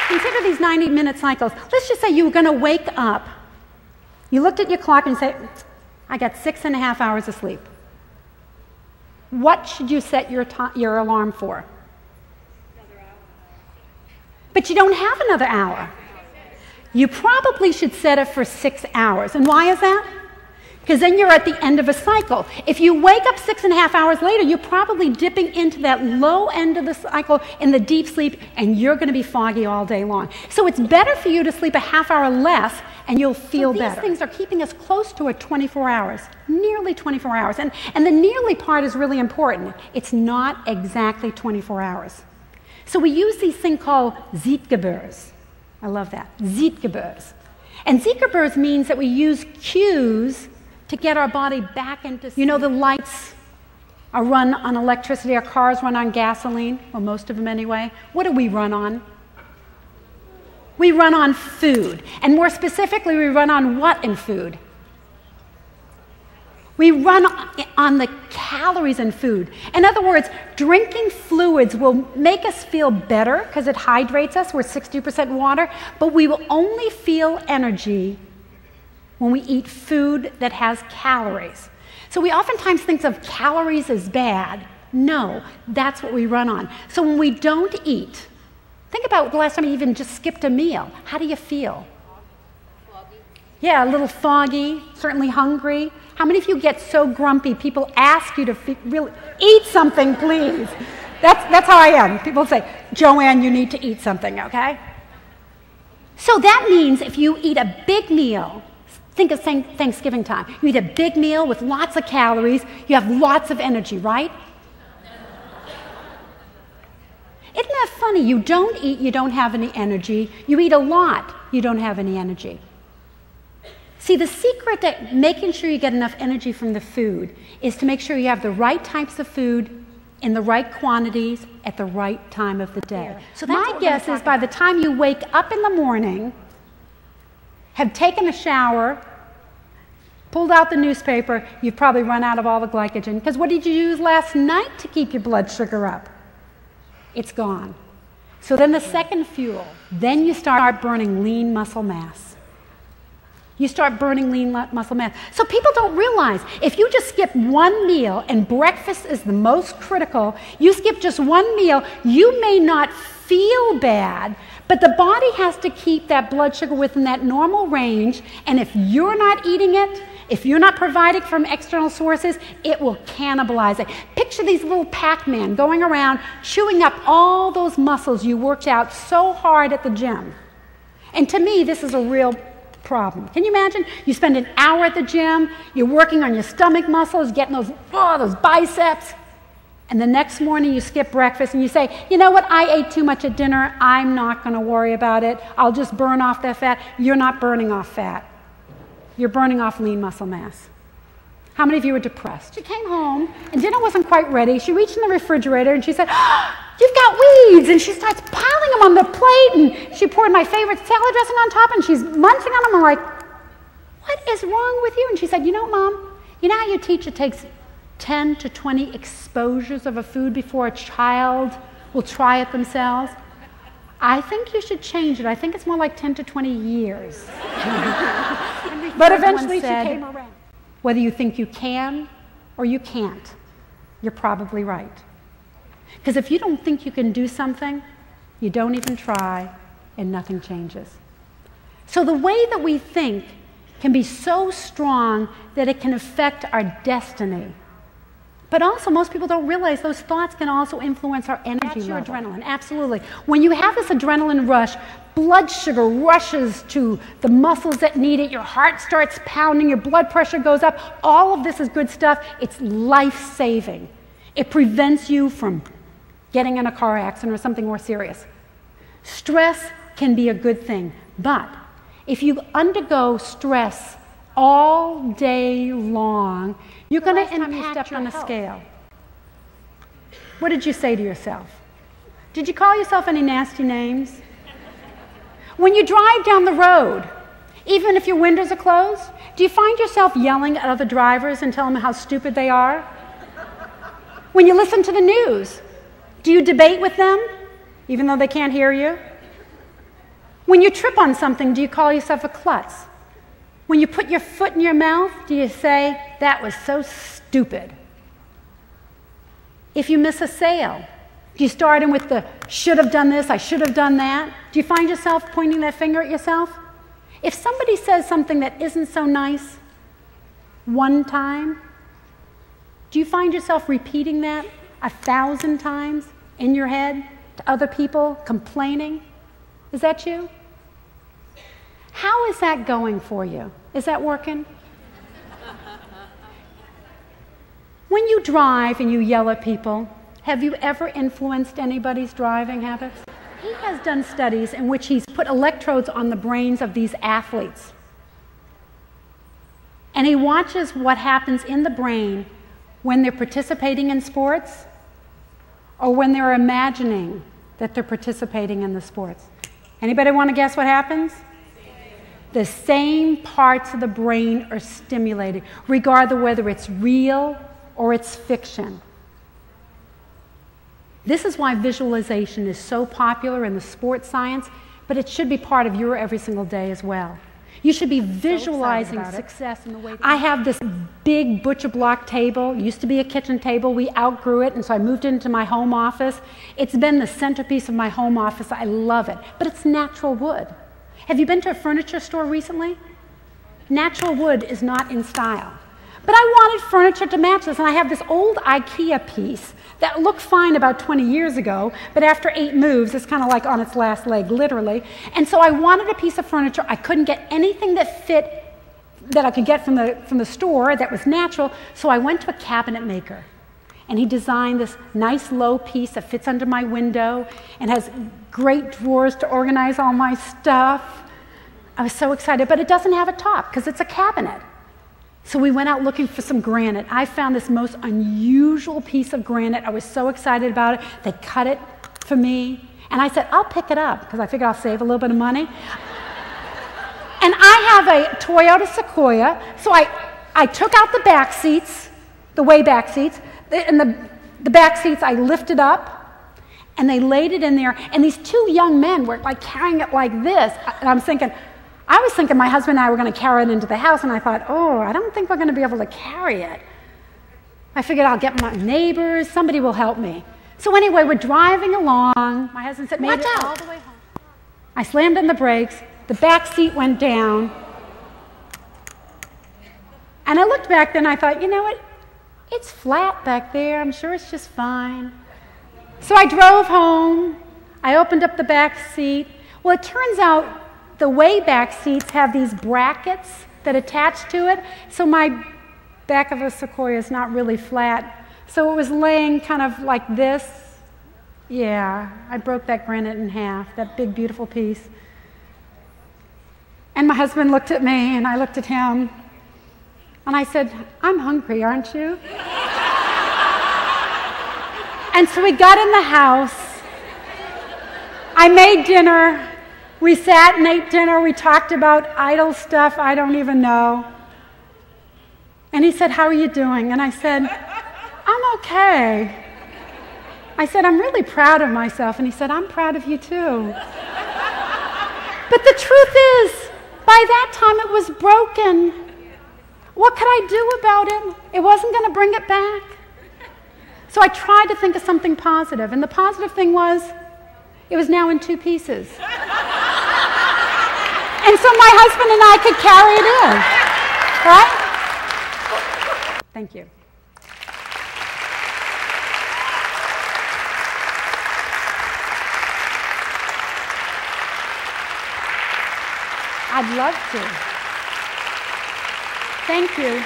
Consider these 90-minute cycles. Let's just say you were going to wake up. You looked at your clock and say, I got 6.5 hours of sleep. What should you set your alarm for? Another hour. But you don't have another hour. You probably should set it for 6 hours. And why is that? Because then you're at the end of a cycle. If you wake up 6.5 hours later, you're probably dipping into that low end of the cycle in the deep sleep, and you're going to be foggy all day long. So it's better for you to sleep a half hour less, and you'll feel better. These things are keeping us close to 24 hours, nearly 24 hours. And the nearly part is really important. It's not exactly 24 hours. So we use these things called Zeitgebers. I love that, Zeitgebers. And Zeitgebers means that we use cues to get our body back into... You know, the lights are run on electricity, our cars run on gasoline, or most of them anyway. What do we run on? We run on food. And more specifically, we run on what in food? We run on the calories in food. In other words, drinking fluids will make us feel better because it hydrates us. We're 60% water. But we will only feel energy when we eat food that has calories. So we oftentimes think of calories as bad. No, that's what we run on. So when we don't eat, think about the last time you even just skipped a meal. How do you feel? Foggy. Yeah, a little foggy, certainly hungry. How many of you get so grumpy people ask you to really eat something, please? That's how I am. People say, Joanne, you need to eat something, okay? So that means if you eat a big meal, think of Thanksgiving time. You eat a big meal with lots of calories. You have lots of energy, right? Isn't that funny? You don't eat, you don't have any energy. You eat a lot, you don't have any energy. See, the secret to making sure you get enough energy from the food is to make sure you have the right types of food in the right quantities at the right time of the day. So my guess is by the time you wake up in the morning, have taken a shower, pulled out the newspaper, you've probably run out of all the glycogen. Because what did you use last night to keep your blood sugar up? It's gone. So then the second fuel, then you start burning lean muscle mass. You start burning lean muscle mass. So people don't realize, if you just skip one meal, and breakfast is the most critical, you skip just one meal, you may not feel bad, but the body has to keep that blood sugar within that normal range, and if you're not eating it, if you're not providing from external sources, it will cannibalize it. Picture these little Pac-Man going around chewing up all those muscles you worked out so hard at the gym. And to me, this is a real problem. Can you imagine? You spend an hour at the gym, you're working on your stomach muscles, getting those biceps, and the next morning you skip breakfast and you say, you know what, I ate too much at dinner, I'm not going to worry about it, I'll just burn off that fat. You're not burning off fat. You're burning off lean muscle mass. How many of you were depressed? She came home and dinner wasn't quite ready. She reached in the refrigerator and she said, oh, you've got weeds, and she starts piling them on the plate, and she poured my favorite salad dressing on top, and she's munching on them. I'm like, what is wrong with you? And she said, you know, Mom, you know how you teach it takes 10 to 20 exposures of a food before a child will try it themselves? I think you should change it. I think it's more like 10 to 20 years. But eventually she came around. Whether you think you can or you can't, you're probably right. Because if you don't think you can do something, you don't even try, and nothing changes. So the way that we think can be so strong that it can affect our destiny. But also, most people don't realize those thoughts can also influence our energy level. That's your adrenaline, absolutely. When you have this adrenaline rush, blood sugar rushes to the muscles that need it, your heart starts pounding, your blood pressure goes up. All of this is good stuff. It's life-saving. It prevents you from getting in a car accident or something more serious. Stress can be a good thing, but if you undergo stress all day long, you're going to impact. You stepped on a scale. What did you say to yourself? Did you call yourself any nasty names? When you drive down the road, even if your windows are closed, do you find yourself yelling at other drivers and telling them how stupid they are? When you listen to the news, do you debate with them, even though they can't hear you? When you trip on something, do you call yourself a klutz? When you put your foot in your mouth, do you say, that was so stupid? If you miss a sale, do you start in with the should have done this, I should have done that? Do you find yourself pointing that finger at yourself? If somebody says something that isn't so nice one time, do you find yourself repeating that 1,000 times in your head to other people, complaining? Is that you? How is that going for you? Is that working? When you drive and you yell at people, have you ever influenced anybody's driving habits? He has done studies in which he's put electrodes on the brains of these athletes. And he watches what happens in the brain when they're participating in sports or when they're imagining that they're participating in the sports. Anybody want to guess what happens? The same parts of the brain are stimulated, regardless of whether it's real or it's fiction. This is why visualization is so popular in the sports science, but it should be part of your every single day as well. You should be visualizing success in the way that I have this big butcher block table. It used to be a kitchen table. We outgrew it, and so I moved it into my home office. It's been the centerpiece of my home office. I love it, but it's natural wood. Have you been to a furniture store recently? Natural wood is not in style. But I wanted furniture to match this, and I have this old IKEA piece that looked fine about 20 years ago, but after 8 moves, it's kind of like on its last leg, literally. And so I wanted a piece of furniture. I couldn't get anything that fit, that I could get from the store that was natural, so I went to a cabinet maker. And he designed this nice low piece that fits under my window and has great drawers to organize all my stuff. I was so excited, but it doesn't have a top because it's a cabinet. So we went out looking for some granite. I found this most unusual piece of granite. I was so excited about it. They cut it for me. And I said, I'll pick it up because I figured I'll save a little bit of money. And I have a Toyota Sequoia, so I took out the back seats, the way back seats, and the back seats I lifted up, and they laid it in there. And these 2 young men were like carrying it like this. And I was thinking my husband and I were going to carry it into the house, and I thought, oh, I don't think we're going to be able to carry it. I figured I'll get my neighbors, somebody will help me. So anyway, we're driving along. My husband said, watch out. All the way home. I slammed on the brakes. The back seat went down. And I looked back then, I thought, you know what? It's flat back there. I'm sure it's just fine. So I drove home. I opened up the back seat. Well, it turns out the way back seats have these brackets that attach to it, so my back of a Sequoia is not really flat. So it was laying kind of like this. Yeah, I broke that granite in half, that big, beautiful piece. And my husband looked at me, and I looked at him, and I said, I'm hungry, aren't you? And so we got in the house. I made dinner. We sat and ate dinner. We talked about idle stuff I don't even know. And he said, how are you doing? And I said, I'm okay. I said, I'm really proud of myself. And he said, I'm proud of you too. But the truth is, by that time it was broken. What could I do about it? It wasn't going to bring it back. So I tried to think of something positive. And the positive thing was, it was now in 2 pieces. And so my husband and I could carry it in, right? Thank you. I'd love to. Thank you.